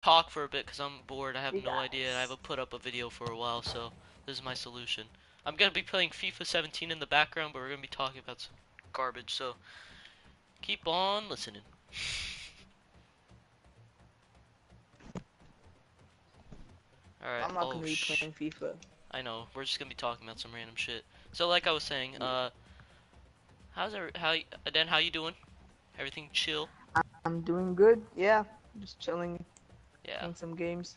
talk for a bit because I'm bored. I have Hey no idea. I guys. haven't put up a video for a while, so this is my solution. I'm gonna be playing FIFA 17 in the background, but we're gonna be talking about some garbage, so keep on listening. Alright, I'm not oh gonna be playing FIFA. I know. We're just gonna be talking about some random shit. So like I was saying, Yeah. Aden, how you doing? Everything chill? I'm doing good. Yeah, just chilling, Yeah. playing some games.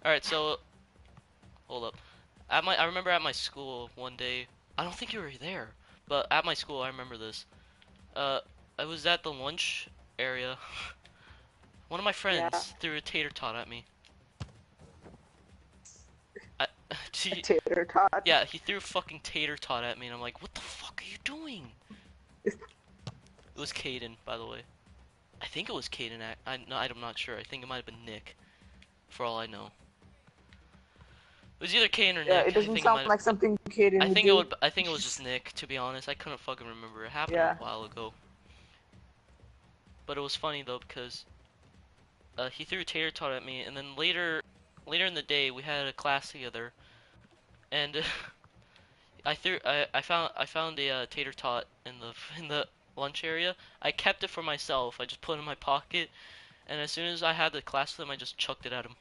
Alright, so hold up. I remember at my school one day, I don't think you were there, but at my school I remember this. Uh, I was at the lunch area. One of my Yeah, friends threw a tater tot at me. I, a he, tater tot. yeah, he threw a fucking tater tot at me, and I'm like, what the fuck are you doing? It was Caden, by the way. I think it was Caden. No, I'm not sure. I think it might have been Nick, for all I know. It was either Caden or Yeah, Nick. it doesn't sound like something Kaden would do. I think it was just Nick, to be honest. I couldn't fucking remember. It happened a Yeah. while ago. But it was funny though because he threw a tater tot at me, and then later in the day we had a class together, and I found a tater tot in the in the lunch area. I kept it for myself. I just put it in my pocket, and as soon as I had the class with him, I just chucked it at him.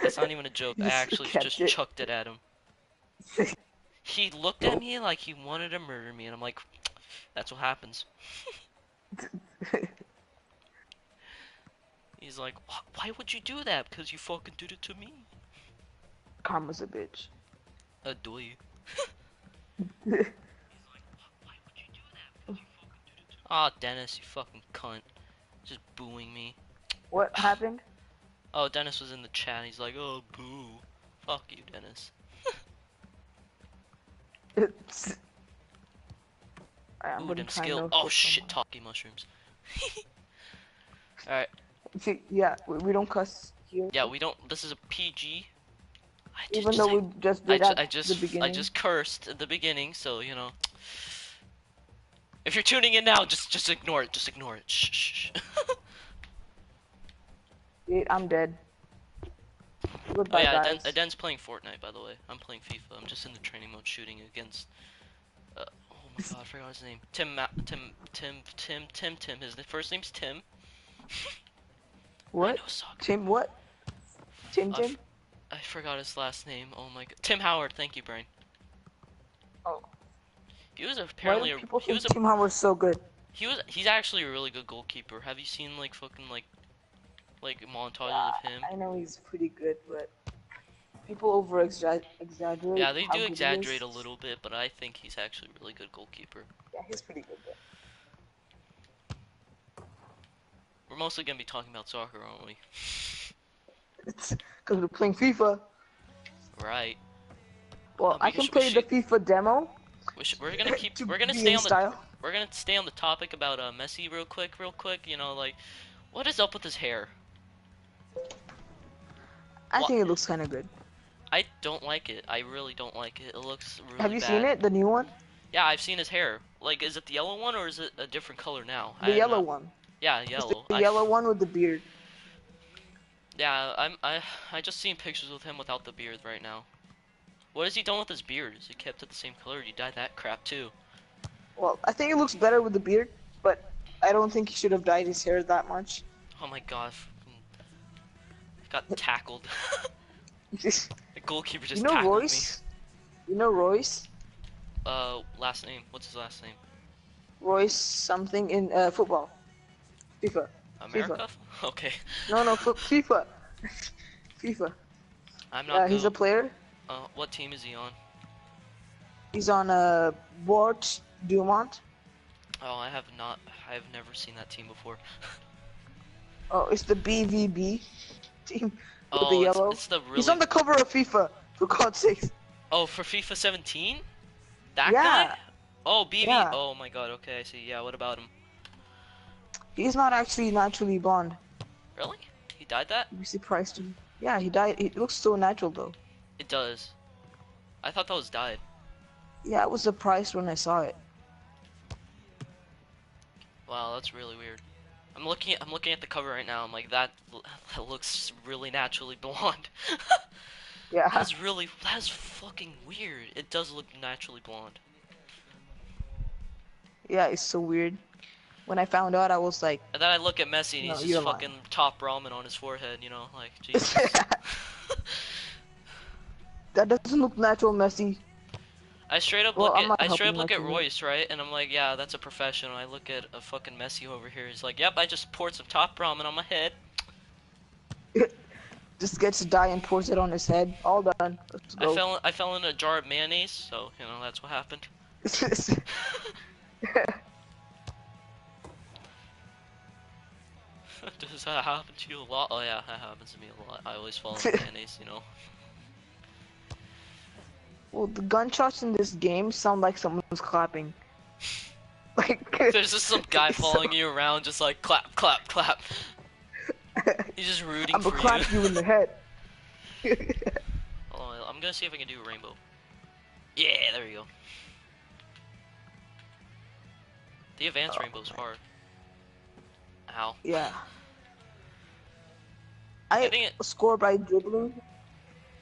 That's not even a joke. You I just actually kept just it. chucked it at him. He looked at me like he wanted to murder me, and I'm like, that's what happens. He's like, why would you do that? Because you fucking did it to me. Karma's a bitch. Do you? Aw, Dennis, you fucking cunt. Just booing me. What happened? Oh, Dennis was in the chat. He's like, oh, boo. Fuck you, Dennis. I'm Ooh, gonna them try and skill. no Oh, clip shit, someone. talkie mushrooms. Alright. See, yeah, we don't cuss here. Yeah, we don't. This is a PG. I did Even though say. we just did at the I beginning. just cursed at the beginning, so, you know. If you're tuning in now, just ignore it. Just ignore it. Shh, shh, shh. Wait, I'm dead. Oh Goodbye, yeah, guys. Aden's playing Fortnite, by the way. I'm playing FIFA. I'm just in the training mode shooting against oh my god, I forgot his name. Tim. His first name's Tim. I What? know soccer. Tim what? Tim Tim? I forgot his last name. Oh my god. Tim Howard. Thank you, Brian. Oh. He was Why do people think Tim Howard's so good? he's actually a really good goalkeeper. Have you seen like fucking like montages Yeah, of him? I know he's pretty good, but people over exaggerate Yeah, they how do good he exaggerate is. a little bit, but I think he's actually a really good goalkeeper. Yeah, he's pretty good We're mostly gonna be talking about soccer, aren't we? though. Because we're playing FIFA. Right. Well, I can We play the should, FIFA demo we're gonna keep to we're gonna be stay in on the style. topic about Messi real quick. You know, like what is up with his hair? I What? think it looks kind of good. I don't like it. I really don't like it. It looks Have really you seen bad. it? The new one? Yeah, I've seen his hair. Like, is it the yellow one or is it a different color now? The I'm yellow not. one. Yeah, It's yellow. the yellow one with the beard. Yeah, I just seen pictures with him without the beard right now. What has he done with his beard? Is he kept it the same color? Or did he dye that crap too? Well, I think it looks better with the beard, but I don't think he should have dyed his hair that much. Oh my god, got tackled. You The goalkeeper just know tackled me. Royce? You know Royce? Last name. What's his last name? Royce something in football. FIFA. FIFA. America? Okay. No, no, FIFA. FIFA. I'm not Yeah, he's go. a player. What team is he on? He's on Bort Dumont. Oh, I've never seen that team before. Oh, it's the BVB team with the Oh, yellow. it's the He's really. on the cover of FIFA, for God's sake. Oh, for FIFA 17? That guy? Yeah, Oh, BB. yeah. Oh my god. Okay, I see. Yeah, what about him? He's not actually naturally blonde. Really? He died that? You'd be surprised to. Yeah, he died. It looks so natural though. It does. I thought that was died. Yeah, I was surprised when I saw it. Wow, that's really weird. I'm looking at the cover right now. I'm like that looks really naturally blonde. Yeah, That is fucking weird. It does look naturally blonde. yeah, it's so weird. When I found out, I was like, And then I look at Messi and no, he's just you're lying. fucking top ramen on his forehead, you know, like Jesus. That doesn't look natural, Messi. Well, I'm not I straight helping up look much at of it. Royce, right? And I'm like, yeah, that's a professional. I look at a fucking Messi over here. He's like, yep, I just poured some top ramen on my head. Just gets a dye and pours it on his head. All done. Let's go. I fell in a jar of mayonnaise, so you know that's what happened. Does that happen to you a lot? Oh yeah, that happens to me a lot. I always fall into mayonnaise, you know. Well, the gunshots in this game sound like someone's clapping. Like, There's just some guy so, following you around, just like clap, clap, clap. He's just rooting I'm gonna for you. clap you in the head. Hold on, I'm gonna see if I can do a rainbow. Yeah, there we go. The advanced rainbow's hard. Ow. Yeah. I I think it. score by dribbling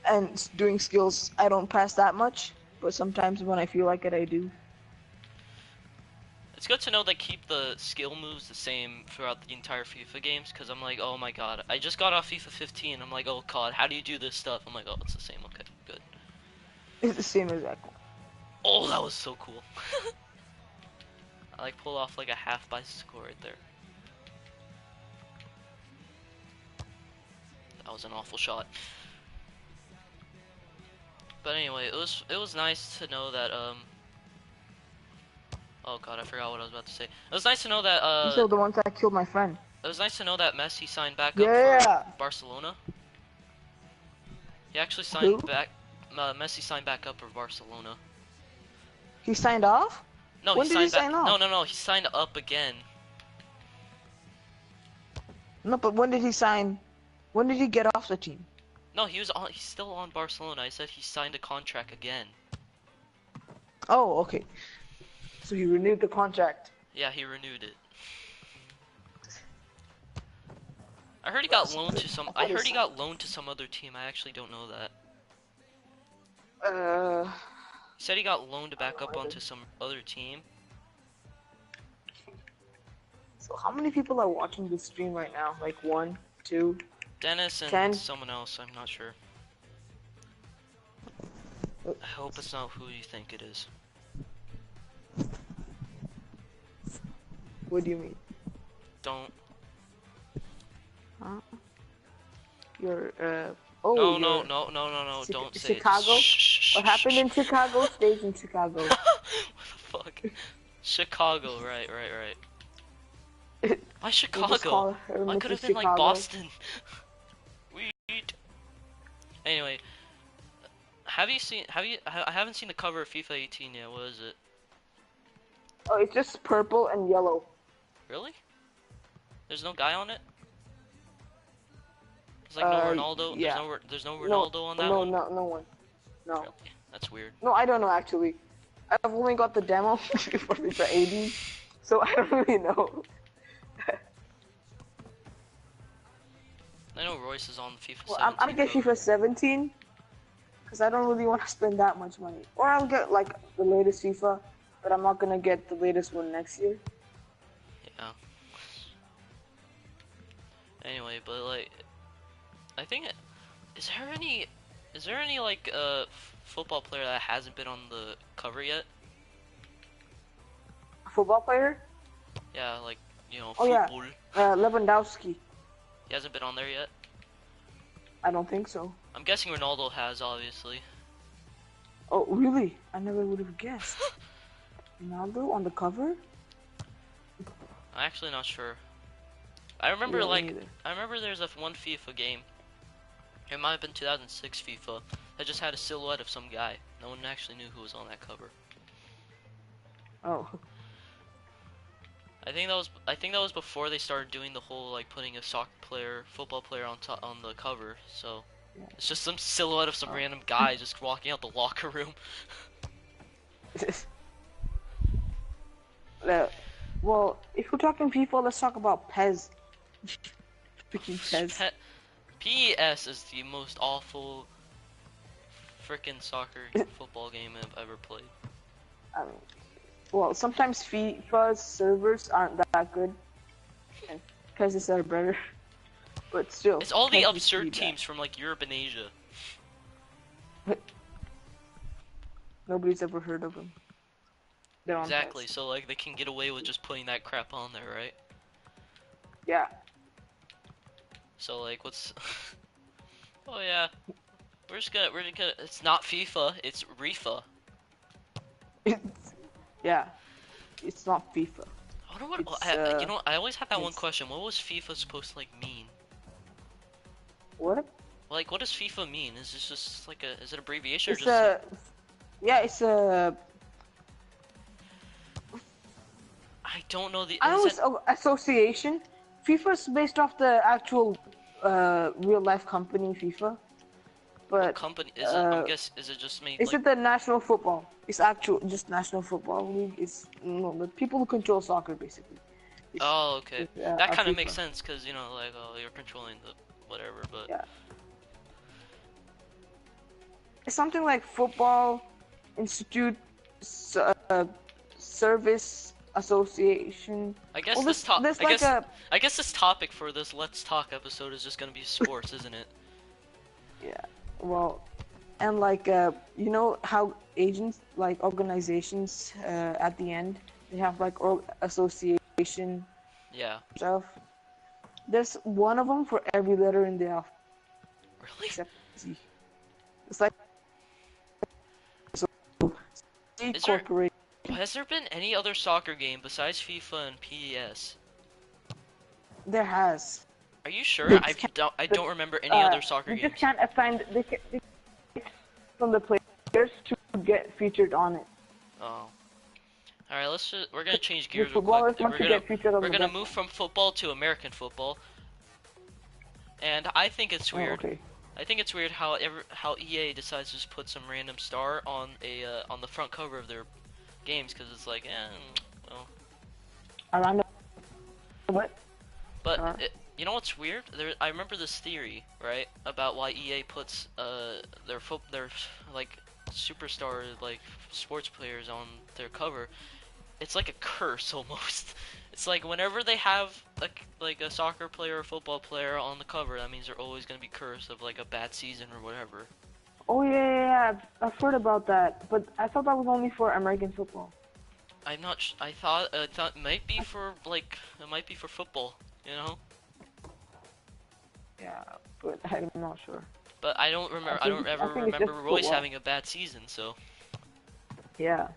and doing skills. I don't pass that much, but sometimes when I feel like it, I do. It's good to know they keep the skill moves the same throughout the entire FIFA games, because I'm like, oh my god, I just got off FIFA 15, I'm like, oh god, how do you do this stuff? I'm like, oh, it's the same, okay, good. It's the same exact one. Oh, that was so cool. I like pulled off like a half bicycle right there. That was an awful shot. But anyway, it was nice to know that oh god, I forgot what I was about to say. It was nice to know that These are the ones that killed my friend. it was nice to know that Messi signed back up for Yeah. Barcelona. He actually Who? signed back. Messi signed back up for Barcelona. He signed off? No, When he did he signed back. sign off? No. He signed up again. No, but when did he sign? When did he get off the team? No, he was on. He's still on Barcelona. I said he signed a contract again. Oh, okay. So he renewed the contract. Yeah, he renewed it. I heard he got loaned to some. I heard he got loaned to some other team. I actually don't know that. He said he got loaned back up onto some other team. So how many people are watching this stream right now? Like 1, 2, Dennis and 10? someone else. I'm not sure. I hope it's not who you think it is. What do you mean? Don't. Huh? You're oh. No, you're no. Don't say Chicago? it. Shh, What happened in Chicago stays in Chicago. What the fuck? Chicago, right. Why Chicago? Why could have been like Boston? Weed. Anyway, I haven't seen the cover of FIFA 18 yet. What is it? Oh, it's just purple and yellow. Really? There's no guy on it? There's like no Ronaldo. Yeah. There's no Ronaldo on that one. No one. No. Really? That's weird. No, I don't know actually. I've only got the demo for FIFA 18, so I don't really know. I know Royce is on FIFA 17. Well, I'm gonna get FIFA 17 because I don't really want to spend that much money. Or I'll get like the latest FIFA, but I'm not gonna get the latest one next year. Yeah. Anyway, but like, I think is there any like football player that hasn't been on the cover yet? Football player? Yeah, like you know, Oh yeah, football. Lewandowski. He hasn't been on there yet. I don't think so. I'm guessing Ronaldo has, obviously. Oh really? I never would have guessed. Ronaldo on the cover? I'm actually not sure. I remember I remember there's one FIFA game. It might have been 2006 FIFA that just had a silhouette of some guy. No one actually knew who was on that cover. Oh. I think that was before they started doing the whole like putting a football player on the cover. So Yeah. it's just some silhouette of some random guy just walking out the locker room. Well, if we're talking FIFA, let's talk about PES. Freaking PES. PES is the most awful freaking soccer football game I've ever played. I mean, well, sometimes FIFA's servers aren't that good, and PES are better. But still, It's all the PES is pretty absurd bad. teams from like Europe and Asia. Nobody's ever heard of them. They're on Exactly, PES. so like they can get away with just putting that crap on there, right? Yeah. So like what's oh yeah, we're just gonna it's not FIFA, it's Rifa. Yeah. It's not FIFA. I wonder what It's you know I always had that one it's question. What was FIFA supposed to like mean? what? Like what does FIFA mean? Is this just like a is it abbreviation or It's just a yeah. It's a I don't know the I know is it's it a association. FIFA's based off the actual real life company FIFA, what but company is it? I'm guess is it just made is like it the national football? It's actual just national football league. It's no the people who control soccer basically. oh okay. Is, That a kind of makes FIFA. sense because you know like oh you're controlling the whatever but Yeah, it's something like Football Institute Service Association. I guess Well, there's I like guess a I guess this topic for this Let's Talk episode is just gonna be sports, isn't it? yeah. Well, and like you know how agents like organizations at the end they have like association Yeah. stuff. There's one of them for every letter in the alphabet Really? except Z. It's like so C Is there corporation. has there been any other soccer game besides FIFA and PES? There has. Are you sure? They just can't. I don't remember any other soccer They just games. can't assign. They can, from the players to get featured on it. Oh. Alright, we're gonna change The gears real quick. footballers want to get featured on We're the gonna best move one. from football to American football. And I think it's Oh, weird. okay. I think it's weird how EA decides to just put some random star on on the front cover of their games because it's like, well. Around the what? But you know what's weird? I remember this theory, right, about why EA puts their like superstar like sports players on their cover. It's like a curse almost. It's like whenever they have like a soccer player or football player on the cover, that means they're always gonna be cursed of like a bad season or whatever. Oh yeah. I've heard about that, but I thought that was only for American football. I'm not. I thought it might be for like it might be for football, you know. Yeah, but I'm not sure. But I don't remember. I don't ever I think it's remember just Royce football. having a bad season, so Yeah.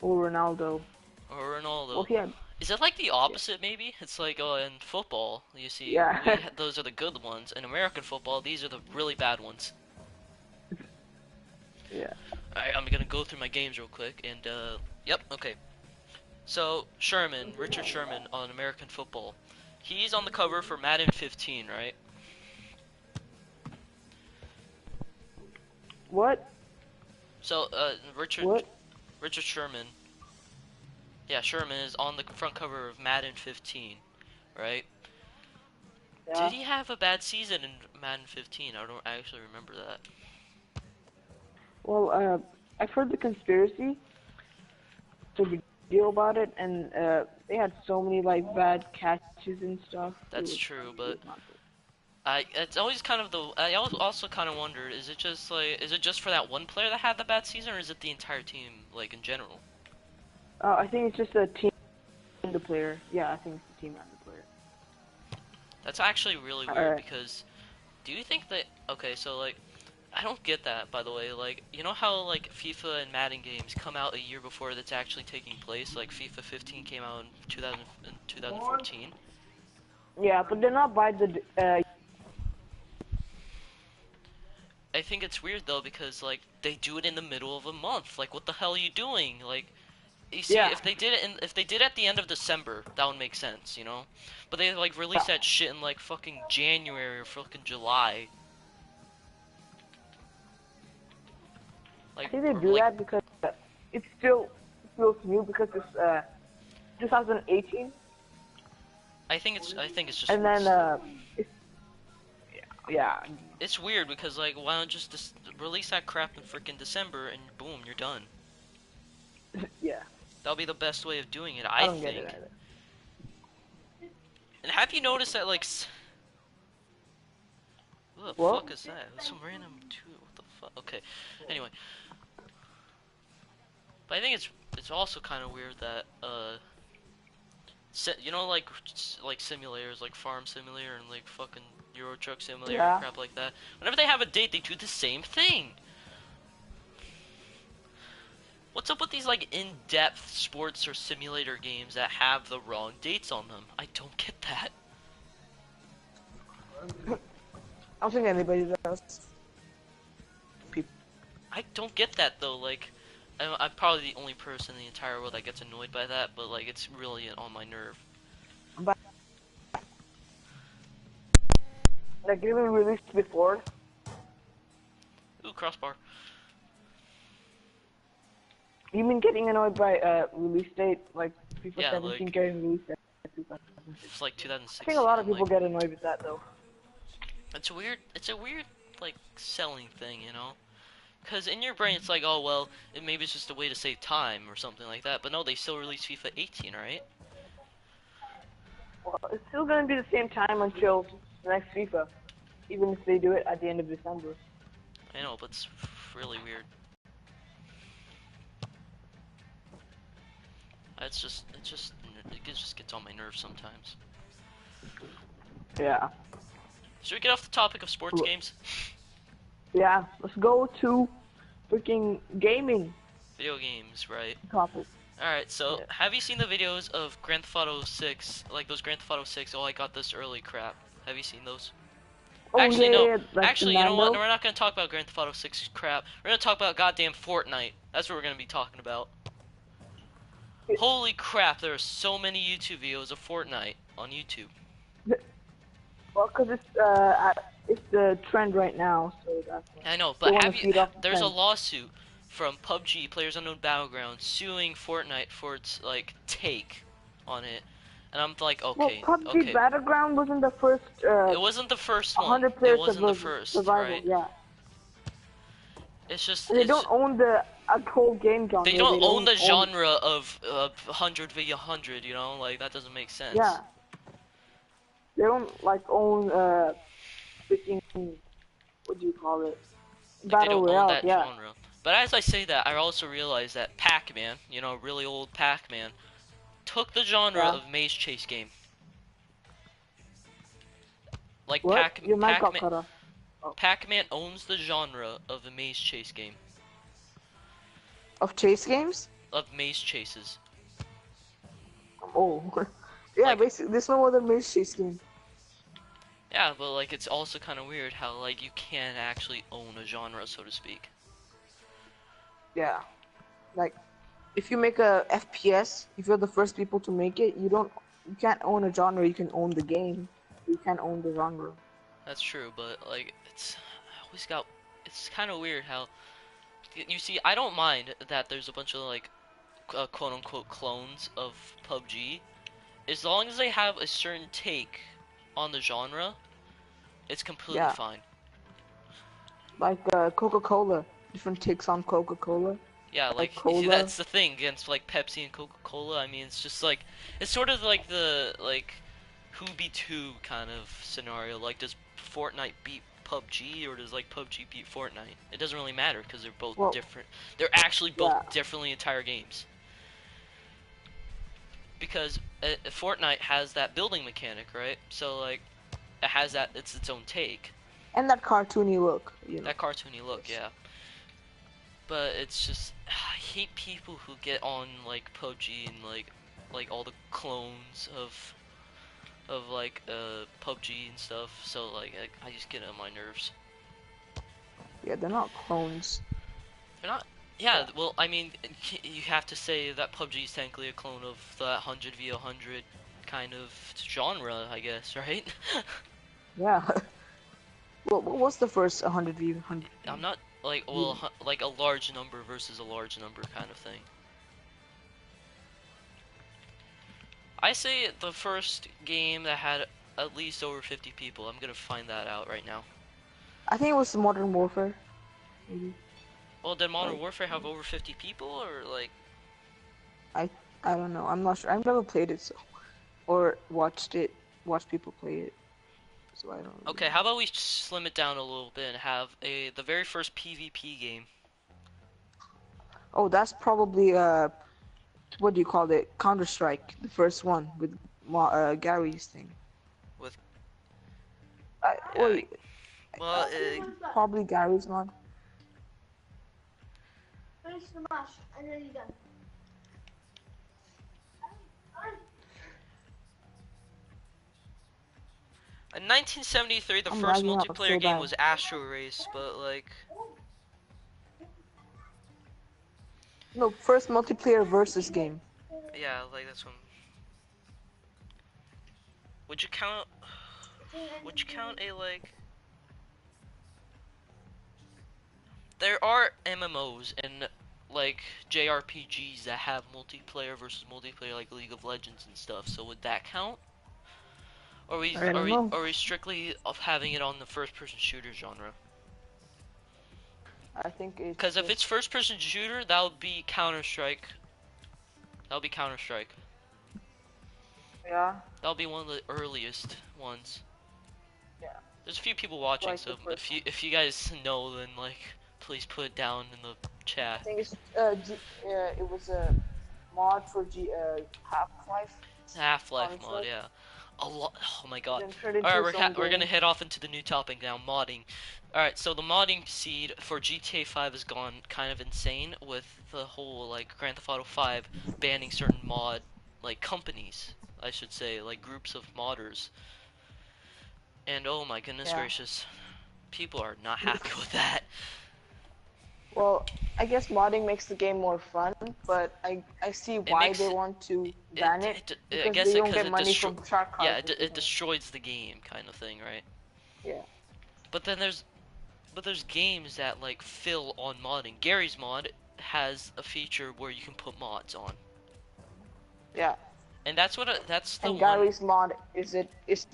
Or Ronaldo. or Ronaldo. Well, he had. Is it like the opposite maybe? It's like oh in football you see Yeah. those are the good ones. In American football these are the really bad ones. Yeah. Alright, I'm gonna go through my games real quick and yep, okay. So Richard Sherman on American football. He's on the cover for Madden 15, right? What? So What? Richard Sherman. Yeah, Sherman is on the front cover of Madden 15, right? Yeah. Did he have a bad season in Madden 15? I don't actually remember that. Well, I've heard the conspiracy. It's a big deal about it, and they had so many like bad catches and stuff. That's true, but it's always kind of I also kind of wondered, is it just for that one player that had the bad season, or is it the entire team, like in general? I think it's just a team and the player. Yeah, I think it's the team and the player. That's actually really weird because, do you think that, okay, so like, I don't get that, by the way, like, you know how like FIFA and Madden games come out a year before that's actually taking place, like FIFA 15 came out in 2014? Yeah, but they're not by the. I think it's weird though because like they do it in the middle of a month. Like what the hell are you doing? Like you see Yeah. if they did it at the end of December, that would make sense, you know? But they like release that shit in like fucking January or fucking July. I Like think they do that because it still feels new because it's 2018, I think it's just and then it's, yeah, it's weird because like why don't just release that crap in freaking December and boom, you're done. yeah. That'll be the best way of doing it, I I don't get it think. either. And have you noticed that like what the What? fuck is that? That's some random too. What the fuck? Okay. Anyway, but I think it's also kind of weird that you know like simulators like Farm Simulator and like fucking Euro Truck Simulator and Yeah. crap like that. Whenever they have a date, they do the same thing. What's up with these like in-depth sports or simulator games that have the wrong dates on them? I don't get that. I don't think anybody does. I don't get that though. Like, I'm probably the only person in the entire world that gets annoyed by that, but like, it's really on my nerve. But like even released before. Ooh, crossbar. You mean getting annoyed by release date, like FIFA Yeah, 17 like getting released at 2016? it's like I 2016. think a lot of people Like, get annoyed with that though. it's a weird. It's a weird like selling thing, you know? Because in your brain it's like, oh well, maybe it's just a way to save time or something like that. But no, they still release FIFA 18, right? Well, it's still gonna be the same time until the next FIFA, even if they do it at the end of December. I know, but it's really weird. It just gets on my nerves sometimes. Yeah. Should we get off the topic of sports games? Yeah. Let's go to freaking gaming Video games, right? topic. Alright, so Yeah. have you seen the videos of Grand Theft Auto 6, like those Grand Theft Auto 6, oh I got this early crap? Have you seen those? Oh, Actually, yeah, no. yeah, like Actually, the you know what? Nando? No, we're not going to talk about Grand Theft Auto 6 crap. We're going to talk about goddamn Fortnite. That's what we're going to be talking about. Holy crap, there are so many YouTube videos of Fortnite on YouTube. Well, cause it's the trend right now, so that's why. I know, They but wanna have you? feed off the There's a trend. lawsuit from PUBG, Players Unknown Battlegrounds, suing Fortnite for its like take on it, and I'm like, Well, okay, PUBG okay. Battleground wasn't the first. It wasn't the first one. 100 It players wasn't the first, survival. right? Yeah. It's just, And they don't own the whole game genre. they don't own the own. genre of 100 v 100. You know, like that doesn't make sense. Yeah. They don't like own freaking, what do you call it? Like, Battle they don't Royale. own that Yeah. genre. But as I say that, I also realize that Pac-Man, you know, really old Pac-Man, took the genre Yeah. of maze chase game. Like What? Your mic got cut off. Pac-Man owns the genre of the maze chase game. Of chase games? Of maze chases. Oh. Yeah, Like- basically, there's no other maze chase game. Yeah, but like it's also kind of weird how like you can't actually own a genre, so to speak. Yeah. Like, if you make a FPS, if you're the first people to make it, you can't own a genre, you can own the game. You can't own the genre. That's true, but like it's kind of weird how you see. I don't mind that there's a bunch of like quote unquote clones of PUBG, as long as they have a certain take on the genre. It's completely Yeah. fine. Like Coca-Cola, different takes on Coca-Cola. Yeah, like Cola. that's the thing against like Pepsi and Coca-Cola. I mean, it's just like it's sort of like the like who beats who kind of scenario. Like, does Fortnite beat PUBG or does like PUBG beat Fortnite? It doesn't really matter because they're both different. They're actually both differently entire games. Because Fortnite has that building mechanic, right? So like, it has that. It's its own take. And that cartoony look, you know. That cartoony look, yeah. But it's just, I hate people who get on like PUBG and like all the clones of like PUBG and stuff. So like I just get on my nerves. Yeah, they're not clones. They're not. Yeah, well, I mean, you have to say that PUBG is technically a clone of the 100 v 100 kind of genre, I guess, right? Yeah. Well, what was the first 100 v 100? I'm not like, well, like a large number versus a large number kind of thing. I say the first game that had at least over 50 people. I'm gonna find that out right now. I think it was Modern Warfare, maybe. Well, did Modern Like Warfare have over 50 people, or like? I I don't know. I'm not sure. I've never played it, so or watched people play it, so I don't really Okay, know. how about we slim it down a little bit and have the very first PvP game Oh, that's probably what do you call it? Counter-Strike, the first one with Gary's thing. with. Wait, Well, probably Gary's mod. in 1973, the I'm first lagging out multiplayer so game bad. was Astro Race, but like, No, first multiplayer versus game. yeah, like that's one. Would you count? Would you count a like? There are MMOs and like JRPGs that have multiplayer versus multiplayer, like League of Legends and stuff. So would that count? Or are we I are don't we know. are we strictly of having it on the first-person shooter genre? I think it's Because if it's just first-person shooter, that would be Counter Strike. That would be Counter Strike. yeah, That'll be one of the earliest ones. yeah, There's a few people watching, like the so first one. if you guys know, then like please put it down in the I chat. think it was a mod for Half-Life Half-Life mod, Counter-Strike, yeah. A lot. Oh my god. then turned All into right, its own we're gonna game. head off into the new topic now, modding. All right, so the modding seed for GTA 5 has gone kind of insane with the whole like Grand Theft Auto 5 banning certain mod like companies, I should say, like groups of modders. And oh my goodness Yeah. gracious, people are not happy with that. Well, I guess modding makes the game more fun, but I see It why they makes want to ban it I because guess they it don't because get it money destroy from shark yeah, cards or it something. destroys the game kind of thing, right? Yeah. But then there's games that like fill on modding. Gary's mod has a feature where you can put mods on, Yeah. and that's the And one Gary's mod is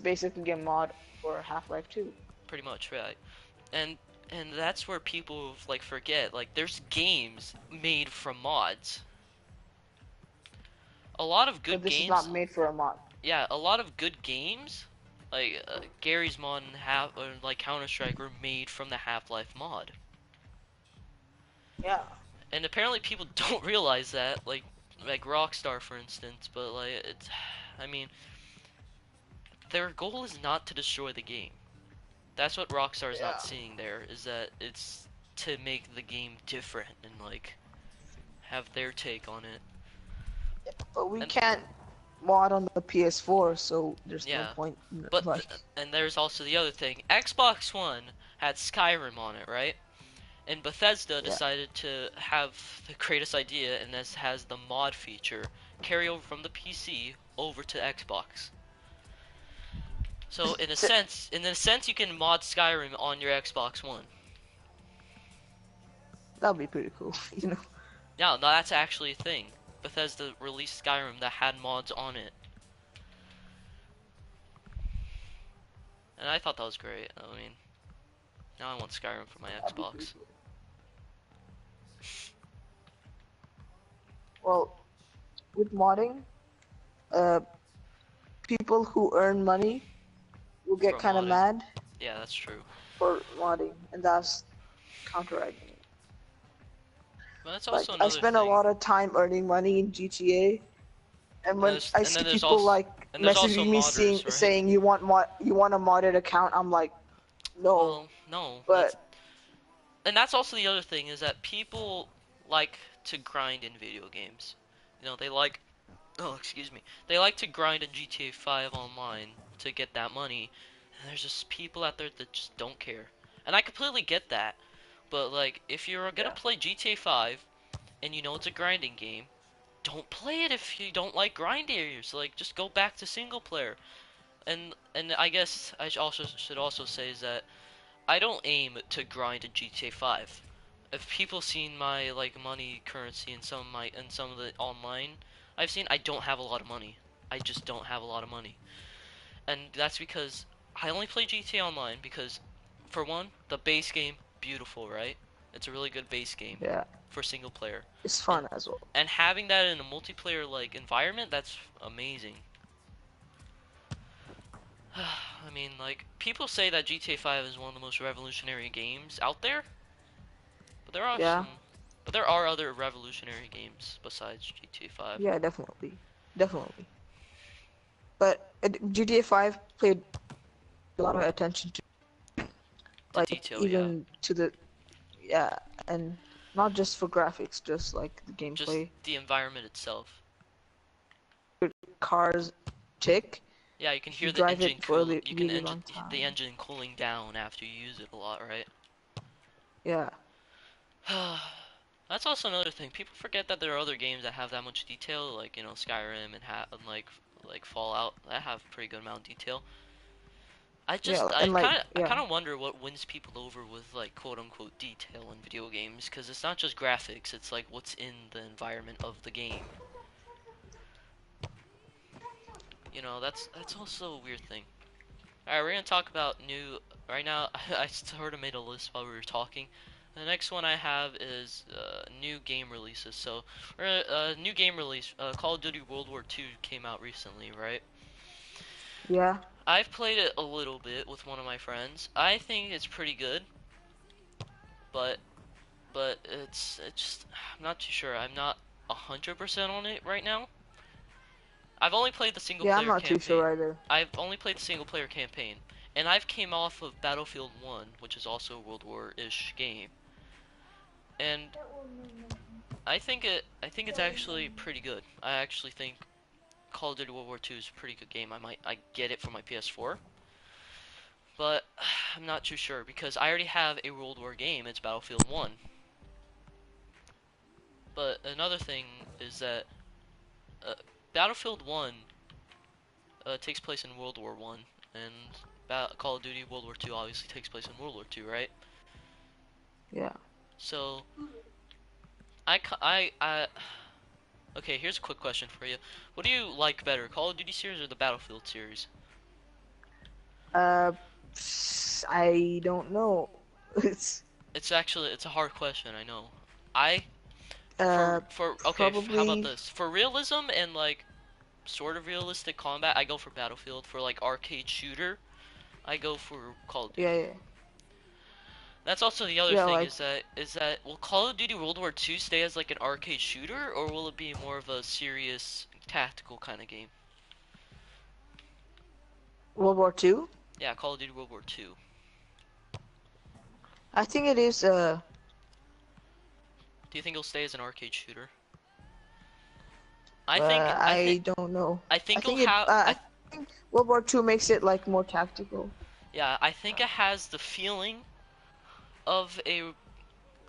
basically a mod for Half-Life 2. pretty much, right? And that's where people like forget like there's games made from mods. A lot of But good this is games, not made for a mod. yeah, a lot of good games like Gary's mod and half or like Counter Strike were made from the Half-Life mod. Yeah. And apparently people don't realize that, like Rockstar for instance, but like it's I mean, their goal is not to destroy the game. That's what Rockstar is not Yeah. seeing there, is that it's to make the game different and like have their take on it. But we And can't mod on the PS4, so there's no yeah, point. but Like, and there's also the other thing. Xbox One had Skyrim on it, right? And Bethesda yeah. decided to have the greatest idea, and this has the mod feature carry over from the PC over to Xbox. So in a sense, you can mod Skyrim on your Xbox One. That'd be pretty cool, you know. Yeah, no, that's actually a thing. Bethesda released Skyrim that had mods on it, and I thought that was great. I mean, now I want Skyrim for my That'd be pretty Xbox. cool. Well, with modding, uh, people who earn money will get From kind of modding. mad Yeah, that's true. for modding, and that's counteracting it. But that's also Like, I another spend a thing. lot of time earning money in GTA, and when I And then see people like there's also messaging me modders, right? saying you want a modded account, I'm like, no. Well, no, But that's also the other thing is that people like to grind in video games. You know, they like oh, excuse me. They like to grind in GTA 5 online to get that money. And there's just people out there that just don't care. And I completely get that. But like if you're going yeah, to play GTA 5 and you know it's a grinding game, don't play it if you don't like grind areas. Like just go back to single player. And I guess I should also say is that I don't aim to grind in GTA 5. If people seen my like money currency in some of the online I've seen, I don't have a lot of money. I just don't have a lot of money. And that's because I only play GTA Online because, for one, the base game, beautiful, right? It's a really good base game Yeah, for single player. it's And fun as well. and having that in a multiplayer like environment, that's amazing. I mean, like, people say that GTA 5 is one of the most revolutionary games out there, but there are Yeah, other revolutionary games besides GTA 5. yeah, definitely, definitely. But GTA 5 played a lot of attention to, The like, detail, yeah. even to the, yeah, and not just for graphics, just like the Just gameplay. the environment itself. Cars tick Yeah, you can if you hear the drive engine it for a cool. You can really engine long the time. engine cooling down after you use it a lot, right? Yeah, That's also another thing. People forget that there are other games that have that much detail, like Skyrim and like Fallout that have pretty good amount of detail. yeah, I and like, kind yeah, of wonder what wins people over with like quote unquote detail in video games, because it's not just graphics. It's like what's in the environment of the game. That's also a weird thing. All right, we're gonna talk about new. Right now, I sort of made a list while we were talking. The next one I have is new game releases. So, new game release. Call of Duty World War II came out recently, right? yeah, I've played it a little bit with one of my friends. I think it's pretty good, but it's just I'm not too sure. I'm not 100% on it right now. I've only played the single yeah. I'm player not too campaign. sure either. I've only played the single player campaign, and I've came off of Battlefield 1, which is also a World War-ish game. And I think it's actually pretty good. I actually think Call of Duty World War II is a pretty good game. I get it for my PS4, but I'm not too sure because I already have a World War game. It's Battlefield 1. But another thing is that uh, Battlefield 1 takes place in World War 1, and Call of Duty World War 2 obviously takes place in World War 2, right? Yeah. So I okay, here's a quick question for you. What do you like better, Call of Duty series or the Battlefield series? Uh, I don't know. It's It's a hard question, I know. I uh for okay, how about probably this? For realism and like sort of realistic combat, I go for Battlefield. For like arcade shooter, I go for Call of yeah, Duty. yeah, That's also the other yeah. thing Like is that will Call of Duty World War II stay as like an arcade shooter, or will it be more of a serious tactical kind of game? World War Two. Yeah, Call of Duty World War II. I think it is. Do you think it'll stay as an arcade shooter? I think I think I don't know. I I think it'll think it. have I think World War Two makes it like more tactical. yeah, I think it has the feeling of a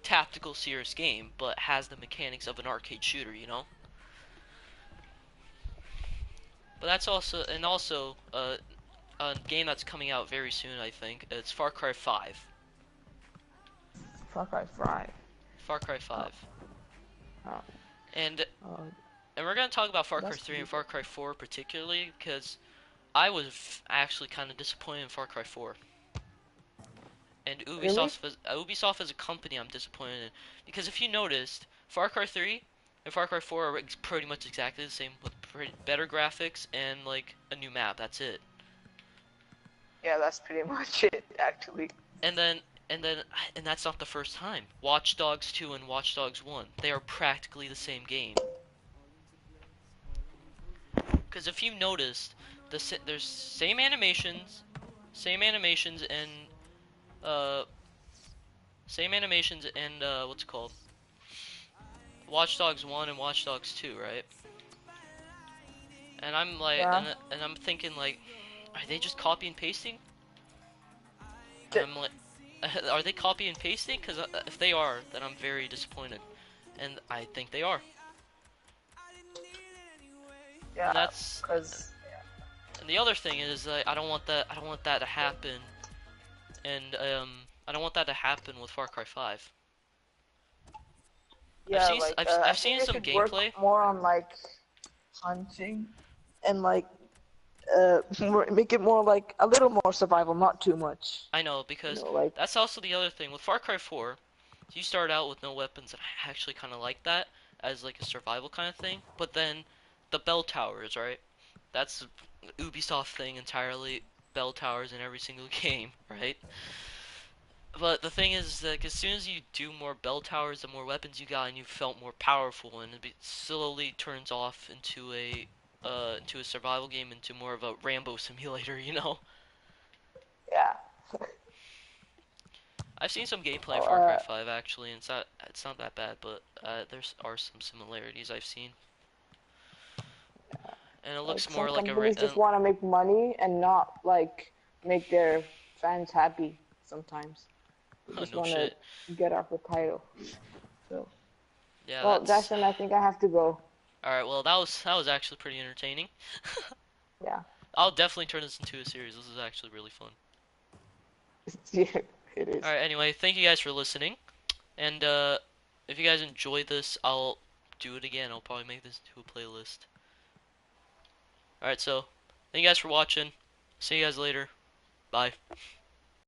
tactical serious game, but has the mechanics of an arcade shooter, you know? But that's also a game that's coming out very soon, I think. It's Far Cry 5. Far Cry 5. Far Cry Oh, 5. oh, And oh, and we're going to talk about Far Cry that's 3 pretty and good. Far Cry 4 particularly because I was actually kind of disappointed in Far Cry 4. And Really? Ubisoft as a company I'm disappointed in because if you noticed, Far Cry 3 and Far Cry 4 are pretty much exactly the same with better graphics and like a new map. That's it. Yeah, that's pretty much it, actually. And then and then and that's not the first time. Watch Dogs 2 and Watch Dogs 1, they are practically the same game. Because if you noticed, there's same animations and uh what's it called? Watch Dogs 1 and Watch Dogs 2, right? And I'm like Yeah. and I'm thinking like are they just copy and pasting? D- I'm like are they copy and pasting? Cuz if they are, then I'm very disappointed. And I think they are. And Yeah, that's because and the other thing is I don't want that to happen. And I don't want that to happen with Far Cry 5. yeah, I've I seen think some they could work gameplay. more on like hunting. and like make it more like a little more survival, not too much. I know, You because know, like that's also the other thing with Far Cry 4. You start out with no weapons, and I actually kind of like that as like a survival kind of thing. But then the bell towers, right? That's Ubisoft thing entirely. Bell towers in every single game, right? But the thing is, like, as soon as you do more bell towers, the more weapons you got, and you felt more powerful, and it slowly turns off into a survival game, into more of a Rambo simulator, you know. yeah. I've seen some gameplay in Well, Far Cry 5 actually, and it's not that bad, but there's are some similarities I've seen, and it looks like some more like companies just want to make money and not like make their fans happy sometimes. They just no want to shit. get off the title. So, Yeah, well, that's Jackson, I think I have to go. all right. Well, that was actually pretty entertaining. Yeah. I'll definitely turn this into a series. This is actually really fun. Yeah, it All is. right. Anyway, thank you guys for listening. And if you guys enjoy this, I'll do it again. I'll probably make this into a playlist. Alright, so thank you guys for watching. See you guys later. Bye.